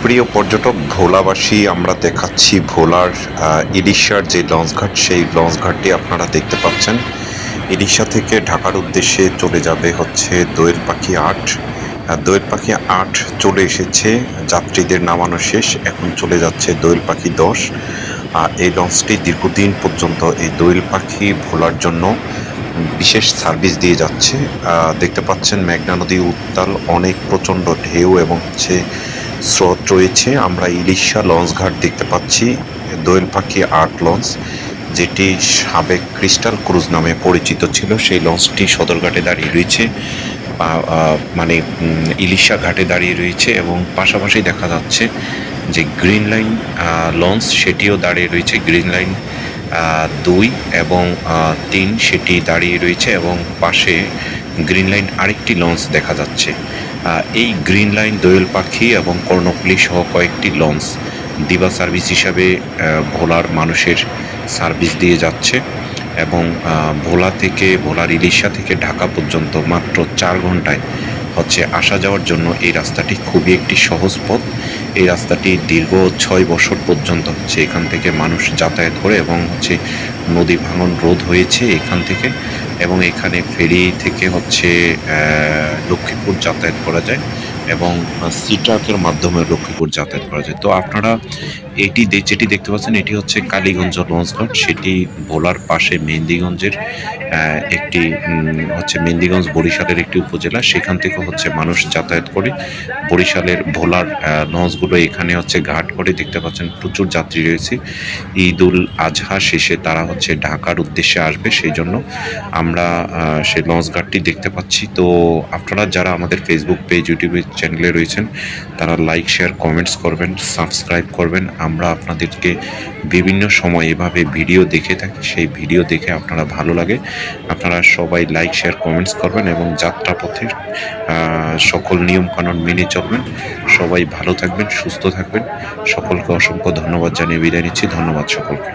প্রিয় পর্যটক ভোলাবাসী, আমরা দেখাচ্ছি ভোলার ইলিশার যে লঞ্চঘাট, সেই লঞ্চঘাটটি আপনারা দেখতে পাচ্ছেন। ইলিশা থেকে ঢাকার উদ্দেশ্যে চলে যাবে হচ্ছে দোয়েল পাখি ৮। দোয়েল পাখি ৮ চলে এসেছে, যাত্রীদের নামানো শেষ, এখন চলে যাচ্ছে দোয়েল পাখি ১০। এই লঞ্চটি দীর্ঘদিন পর্যন্ত এই দোয়েল পাখি ভোলার জন্য বিশেষ সার্ভিস দিয়ে যাচ্ছে। দেখতে পাচ্ছেন মেঘনা নদী উত্তাল, অনেক প্রচণ্ড ঢেউ এবং হচ্ছে স্রোত রয়েছে। আমরা ইলিশা লঞ্চঘাট দেখতে পাচ্ছি, দোয়েল পাখি ৮ লঞ্চ, যেটি সাবেক ক্রিস্টাল ক্রুজ নামে পরিচিত ছিল, সেই লঞ্চটি সদরঘাটে দাঁড়িয়ে রয়েছে, মানে ইলিশা ঘাটে দাঁড়িয়ে রয়েছে। এবং পাশাপাশি দেখা যাচ্ছে যে গ্রিন লাইন লঞ্চ, সেটিও দাঁড়িয়ে রয়েছে। গ্রিন লাইন ২ এবং ৩ সেটি দাঁড়িয়ে রয়েছে, এবং পাশে গ্রিন লাইন আরেকটি লঞ্চ দেখা যাচ্ছে। এই গ্রিন লাইন, দোয়েল পাখি এবং কর্ণফুলী সহ কয়েকটি লঞ্চ দিবা সার্ভিস হিসাবে ভোলার মানুষের সার্ভিস দিয়ে যাচ্ছে। এবং ভোলার ইলিশা থেকে ঢাকা পর্যন্ত মাত্র ৪ ঘন্টায় হচ্ছে আসা যাওয়ার জন্য এই রাস্তাটি খুবই একটি সহজ পথ। এই রাস্তাটি দীর্ঘ ৬ বছর পর্যন্ত হচ্ছে এখান থেকে মানুষ যাতায়াত করে, এবং হচ্ছে নদী ভাঙন রোধ হয়েছে এখান থেকে। এবং এখানে ফেরি থেকে হচ্ছে লক্ষ্মীপুর যাতায়াত করা যায়, এবং সি ট্রাকের মাধ্যমে লক্ষ্মীপুর যাতায়াত করা যায়। তো আপনারা যেটি দেখতে পাচ্ছেন, এটি হচ্ছে কালীগঞ্জ লঞ্চঘাট। সেটি ভোলার পাশে মেহেন্দিগঞ্জের একটি হচ্ছে মেহেন্দিগঞ্জ বরিশালের একটি উপজেলা, সেখান থেকে হচ্ছে মানুষ যাতায়াত করে বরিশালের ভোলার লঞ্চগুলো এখানে হচ্ছে ঘাট করে। দেখতে পাচ্ছেন প্রচুর যাত্রী রয়েছে। ঈদুল আজহা শেষে তারা হচ্ছে ঢাকার উদ্দেশ্যে আসবে, সেই জন্য আমরা সেই লঞ্চঘাটটি দেখতে পাচ্ছি। তো আপনারা যারা আমাদের ফেসবুক পেজ, ইউটিউব চ্যানেলে রয়েছেন, তারা লাইক, শেয়ার, কমেন্টস করবেন, সাবস্ক্রাইব করবেন। আমরা আপনাদেরকে বিভিন্ন সময় এভাবে ভিডিও দেখে থাকি, সেই ভিডিও দেখে আপনারা ভালো লাগে, আপনারা সবাই লাইক, শেয়ার, কমেন্টস করবেন এবং যাত্রাপথের সকল নিয়মকানুন মেনে চলবেন। সবাই ভালো থাকবেন, সুস্থ থাকবেন। সকলকে অসংখ্য ধন্যবাদ জানিয়ে বিদায় নিচ্ছি। ধন্যবাদ সকলকে।